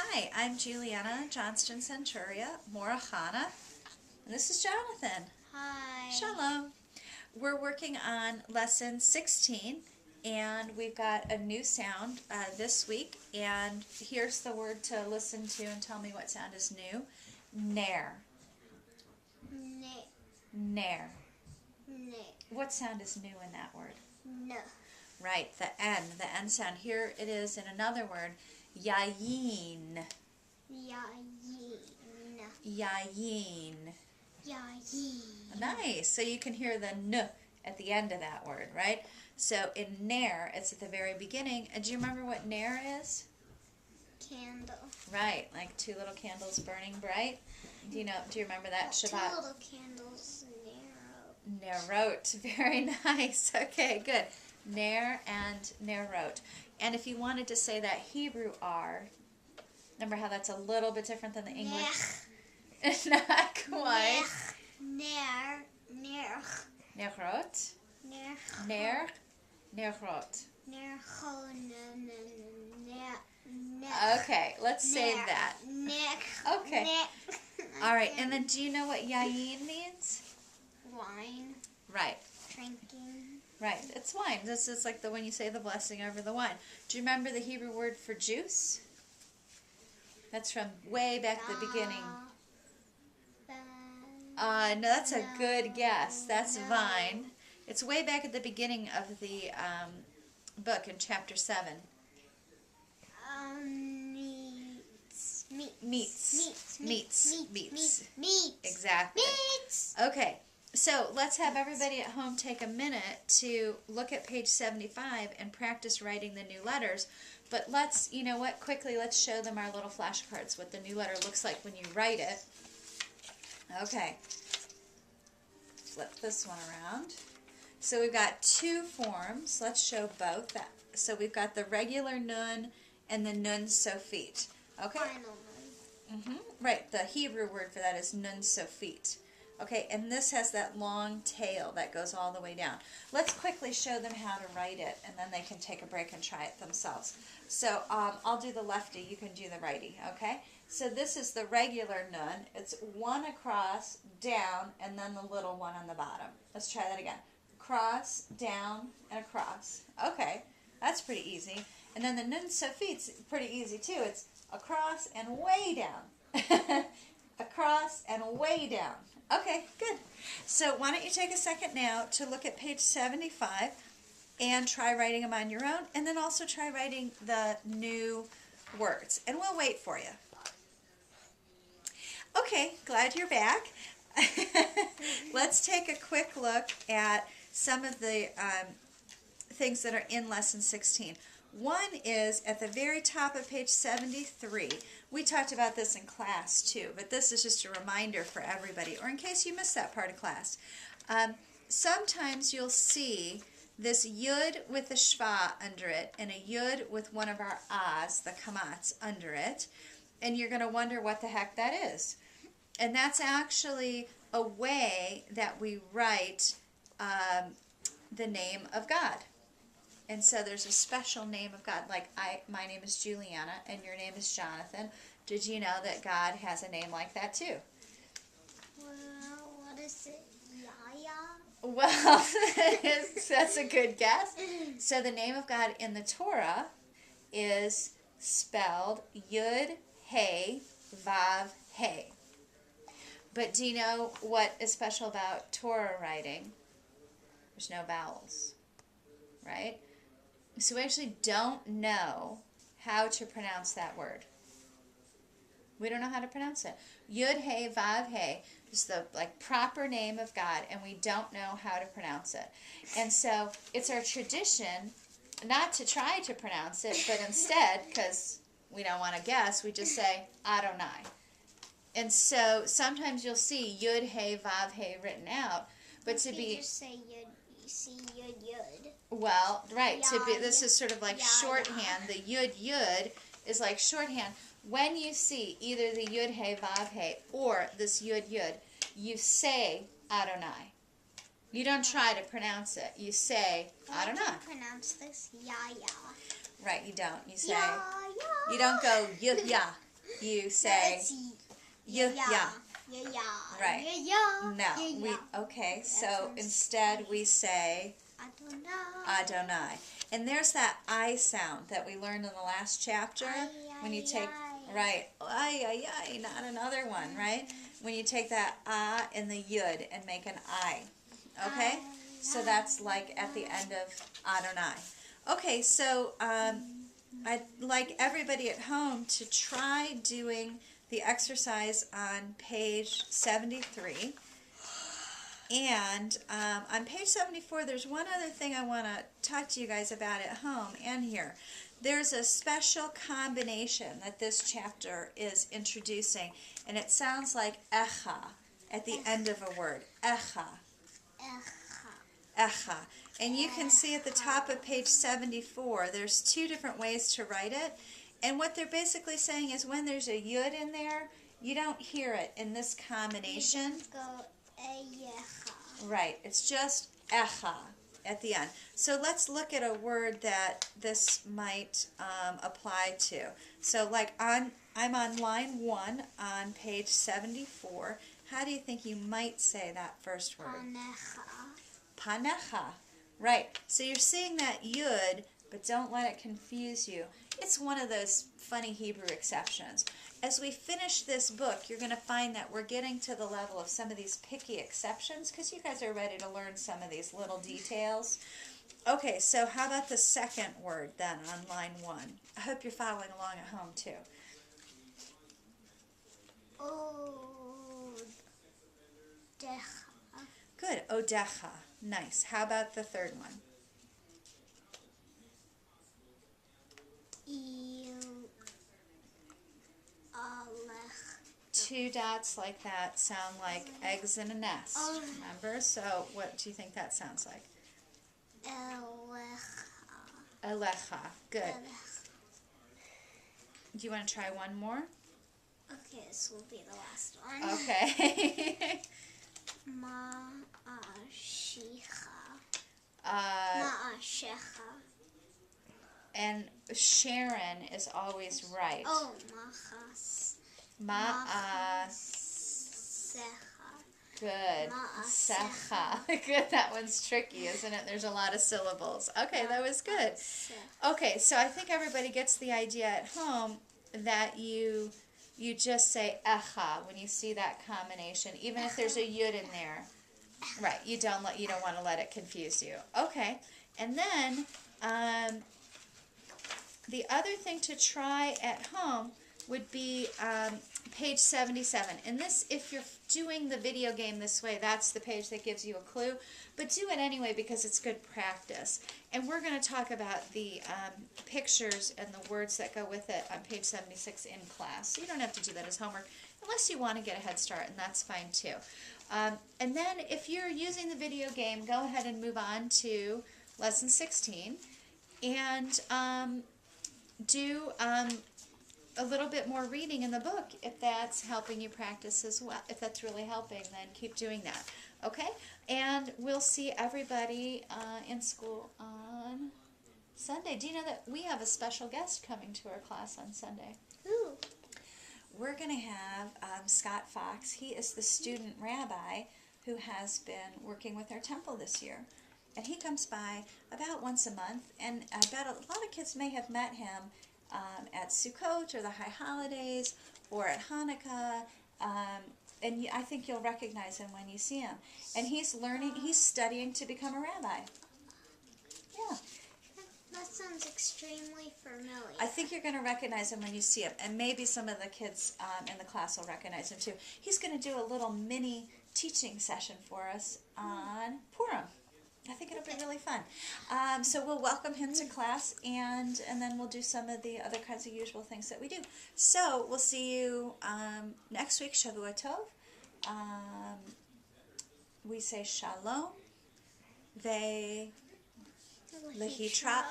Hi, I'm Juliana Johnston Centuria, Morah Chanah, and this is Jonathan. Hi. Shalom. We're working on lesson 16, and we've got a new sound this week, and here's the word to listen to and tell me what sound is new. Nair. Nair. What sound is new in that word? No. Right, the N sound. Here it is in another word, yayin. Yayin. Nice. So you can hear the N at the end of that word, right? So in nair, it's at the very beginning. And do you remember what nair is? Candle. Right, like two little candles burning bright. Do you remember that Shabbat? Two little candles narrow. Nerot. Very nice. Okay, good. Nair and nerot. And if you wanted to say that Hebrew R, remember how that's a little bit different than the English? Not quite. Nair. Nerot. Nair. Nerot. Okay, let's save that. Okay. All right, and then do you know what yayin means? Wine. Right. Drinking. Right, it's wine. This is like when you say the blessing over the wine. Do you remember the Hebrew word for juice? That's from way back at the beginning. No, that's a good guess. That's vine. It's way back at the beginning of the book in chapter 7. Meats. Exactly. Meats. Okay, so let's have everybody at home take a minute to look at page 75 and practice writing the new letters. But let's, quickly let's show them our little flashcards, what the new letter looks like when you write it. Okay, flip this one around. So we've got two forms. Let's show both. So we've got the regular nun and the nun sofit. Okay? Right, the Hebrew word for that is nun sofit. Okay, and this has that long tail that goes all the way down. Let's quickly show them how to write it, and then they can take a break and try it themselves. So I'll do the lefty, you can do the righty, okay? So this is the regular nun. It's one across, down, and then the little one on the bottom. Let's try that again. Cross, down, and across. Okay, that's pretty easy. And then the nun sofit's pretty easy too. It's across and way down. Across and way down. Okay, good. So why don't you take a second now to look at page 75 and try writing them on your own, and then also try writing the new words. And we'll wait for you. Okay, glad you're back. Let's take a quick look at some of the things that are in lesson 16. One is at the very top of page 73. We talked about this in class too, but this is just a reminder for everybody, or in case you missed that part of class. Sometimes you'll see this yud with a shva under it, and a yud with one of our ahs, the kamats, under it, and you're going to wonder what the heck that is. And that's actually a way that we write the name of God. And so there's a special name of God, like my name is Juliana and your name is Jonathan. Did you know that God has a name like that too? Well, what is it? Yaya? Well, that's a good guess. So the name of God in the Torah is spelled Yud, Hey, Vav, Hey. But do you know what is special about Torah writing? There's no vowels, right? So we actually don't know how to pronounce that word. We don't know how to pronounce it. Yud, Hey, Vav, Hey is the proper name of God, and we don't know how to pronounce it. And so it's our tradition not to try to pronounce it, but instead, because we don't want to guess, we just say Adonai. And so sometimes you'll see Yud, Hey, Vav, Hey written out, but to be... You just say Yud, you see Yud. Well, right, this is sort of like shorthand. The Yud is like shorthand. When you see either the Yud, Hey, Vav, Hey, or this Yud, you say Adonai. You don't try to pronounce it. You say Adonai. I can pronounce this Yaya. Right, you don't. You say... Yaya. You don't go, ya. you say yeah. yeah. Right. Yeah. No. Okay, so instead we say Adonai. And there's that I sound that we learned in the last chapter. When you take, right, ay, not another one, right? When you take that and the yud and make an I. Okay? So that's like at the end of Adonai. Okay, so I'd like everybody at home to try doing the exercise on page 73. And on page 74, there's one other thing I want to talk to you guys about at home and here. There's a special combination that this chapter is introducing, and it sounds like echa at the end of a word. Echa. Echa. And you can see at the top of page 74, there's two different ways to write it. And what they're basically saying is when there's a yud in there, you don't hear it in this combination. Right, it's just echa at the end. So let's look at a word that this might apply to. So like I'm on line 1 on page 74. How do you think you might say that first word? Panecha. Right, so you're seeing that yud, but don't let it confuse you. It's one of those funny Hebrew exceptions. As we finish this book, you're going to find that we're getting to the level of some of these picky exceptions because you guys are ready to learn some of these little details. Okay, so how about the second word then on line 1? I hope you're following along at home too. Good, odecha. Nice. How about the third one? Two dots like that sound like eggs in a nest. Remember? So what do you think that sounds like? Elecha. Good. Do you want to try one more? Okay, this will be the last one. Okay. Ma'ashecha. And Sharon is always right. Oh, machas. Ma'asecha. Good. Secha. Good. That one's tricky, isn't it? There's a lot of syllables. Okay, that was good. Okay, so I think everybody gets the idea at home that you just say echa when you see that combination, even if there's a yud in there. Right, you don't want to let it confuse you. Okay, and then the other thing to try at home would be page 77. And this, if you're doing the video game this way, that's the page that gives you a clue. But do it anyway because it's good practice. And we're going to talk about the pictures and the words that go with it on page 76 in class. So you don't have to do that as homework unless you want to get a head start, and that's fine too. And then if you're using the video game, go ahead and move on to lesson 16 and do a little bit more reading in the book if that's helping you practice as well. If that's really helping, then keep doing that. Okay? And we'll see everybody in school on Sunday. Do you know that we have a special guest coming to our class on Sunday? Who? We're going to have Scott Fox. He is the student rabbi who has been working with our temple this year. And he comes by about once a month, and I bet a lot of kids may have met him at Sukkot or the High Holidays or at Hanukkah, and I think you'll recognize him when you see him. And he's studying to become a rabbi. Yeah. That sounds extremely familiar. I think you're going to recognize him when you see him, and maybe some of the kids in the class will recognize him too. He's going to do a little mini teaching session for us on Purim. I think it'll be really fun. So we'll welcome him to class, and then we'll do some of the other kinds of usual things that we do. So we'll see you next week. Shavua Tov. We say Shalom. Ve Lehitraot.